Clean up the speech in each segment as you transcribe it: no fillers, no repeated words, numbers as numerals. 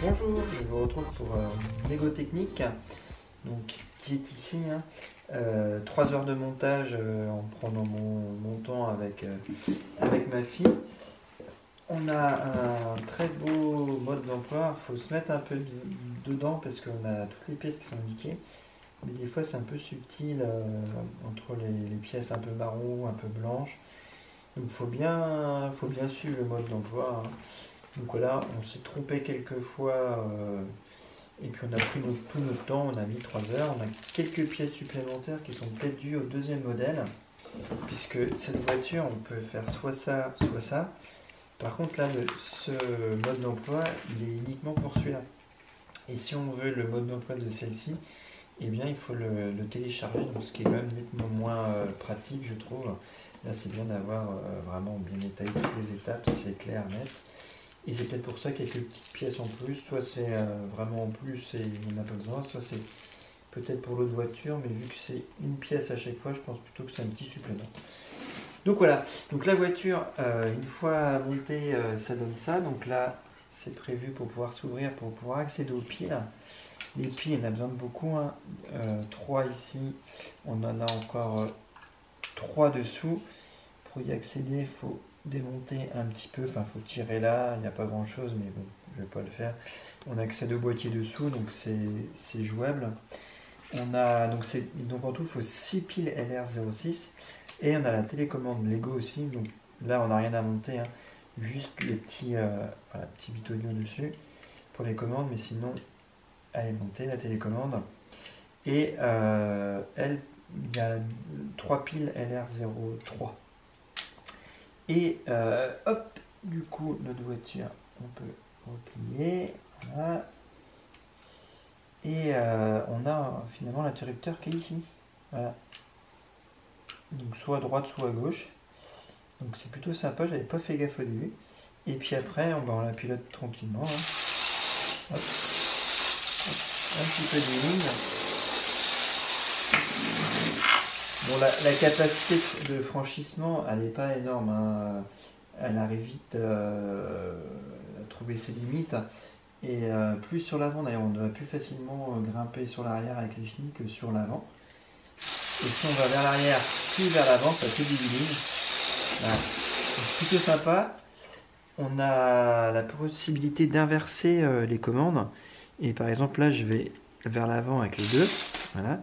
Bonjour, je vous retrouve pour Lego Technique, donc, qui est ici. 3 heures de montage en prenant mon temps avec ma fille. On a un très beau mode d'emploi, il faut se mettre un peu dedans parce qu'on a toutes les pièces qui sont indiquées. Mais des fois c'est un peu subtil entre les pièces un peu marron, un peu blanches. Donc faut bien suivre le mode d'emploi. Donc voilà, on s'est trompé quelques fois et puis on a pris tout notre temps, on a mis 3 heures. On a quelques pièces supplémentaires qui sont peut-être dues au deuxième modèle, puisque cette voiture, on peut faire soit ça, soit ça. Par contre là, ce mode d'emploi, il est uniquement pour celui-là. Et si on veut le mode d'emploi de celle-ci, eh bien il faut le télécharger, donc ce qui est quand même nettement moins pratique, je trouve. Là, c'est bien d'avoir vraiment bien détaillé toutes les étapes, c'est clair, net. Et c'est peut-être pour ça quelques petites pièces en plus, soit c'est vraiment en plus et il n'y en a pas besoin, soit c'est peut-être pour l'autre voiture, mais vu que c'est une pièce à chaque fois, je pense plutôt que c'est un petit supplément. Donc voilà, donc la voiture, une fois montée, ça donne ça. Donc là, c'est prévu pour pouvoir s'ouvrir, pour pouvoir accéder aux piles. Les piles, on a besoin de beaucoup, 3 ici, on en a encore 3 dessous. Pour y accéder, il faut démonter un petit peu, enfin il faut tirer là, il n'y a pas grand chose, mais bon, je vais pas le faire. On accède au boîtier dessous, donc c'est jouable. On a donc en tout il faut 6 piles LR06 et on a la télécommande Lego aussi, donc là on n'a rien à monter, juste le petit, voilà, petit bit audio dessus pour les commandes, mais sinon elle est montée la télécommande. Et elle, il y a 3 piles LR03. Et hop, du coup, notre voiture, on peut replier. Voilà. Et on a finalement l'interrupteur qui est ici. Voilà. Donc soit à droite, soit à gauche. Donc c'est plutôt sympa, j'avais pas fait gaffe au début. Et puis après, on la pilote tranquillement. Hop. Hop. Un petit peu de ligne. Bon, la capacité de franchissement, elle n'est pas énorme. Elle arrive vite à trouver ses limites. Et plus sur l'avant, d'ailleurs, on doit plus facilement grimper sur l'arrière avec les chenilles que sur l'avant. Et si on va vers l'arrière, puis vers l'avant, ça fait du lignes. Voilà. C'est plutôt sympa. On a la possibilité d'inverser les commandes. Et par exemple, là, je vais vers l'avant avec les deux. Voilà.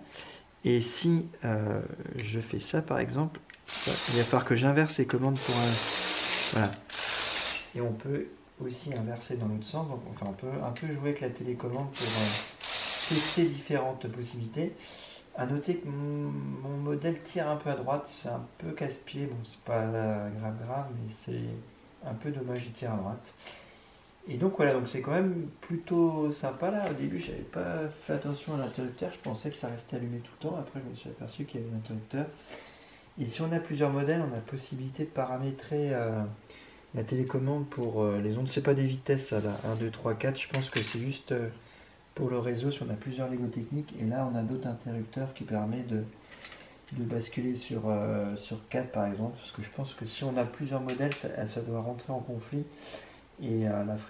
Et si je fais ça, par exemple, il va falloir que j'inverse les commandes pour un... Voilà. Et on peut aussi inverser dans l'autre sens. Donc, enfin, on peut un peu jouer avec la télécommande pour tester différentes possibilités. A noter que mon modèle tire un peu à droite. C'est un peu casse-pied. Bon, c'est pas grave, mais c'est un peu dommage, il tire à droite. Et donc voilà, donc c'est quand même plutôt sympa là. Au début, j'avais pas fait attention à l'interrupteur, je pensais que ça restait allumé tout le temps. Après, je me suis aperçu qu'il y avait un interrupteur. Et si on a plusieurs modèles, on a possibilité de paramétrer la télécommande pour les ondes. C'est pas des vitesses, ça là, 1, 2, 3, 4. Je pense que c'est juste pour le réseau si on a plusieurs Lego Technique. Et là, on a d'autres interrupteurs qui permettent de basculer sur 4 par exemple. Parce que je pense que si on a plusieurs modèles, ça doit rentrer en conflit. Et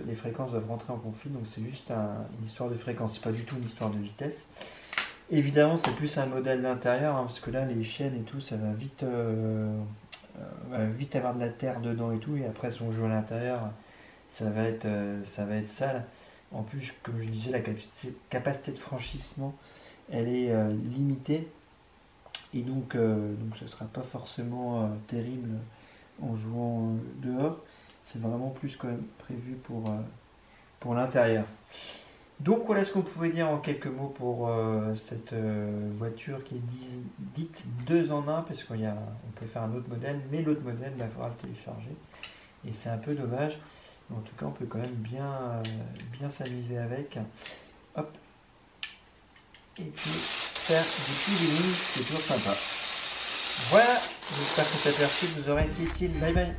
les fréquences doivent rentrer en conflit, donc c'est juste une histoire de fréquence, c'est pas du tout une histoire de vitesse. Évidemment, c'est plus un modèle d'intérieur, parce que là, les chaînes et tout, ça va vite avoir de la terre dedans et tout, et après, si on joue à l'intérieur, ça va être sale. En plus, comme je disais, la capacité de franchissement, elle est limitée, et donc ce ne sera pas forcément terrible en jouant dehors. C'est vraiment plus quand même prévu pour l'intérieur. Donc voilà ce qu'on pouvait dire en quelques mots pour cette voiture qui est dite 2 en 1, parce qu'on peut faire un autre modèle, mais l'autre modèle, il va falloir le télécharger. Et c'est un peu dommage. Mais en tout cas, on peut quand même bien s'amuser avec. Hop. Et puis faire du feeling, c'est toujours sympa. Voilà, j'espère que cet aperçu vous aura été utile. Bye bye.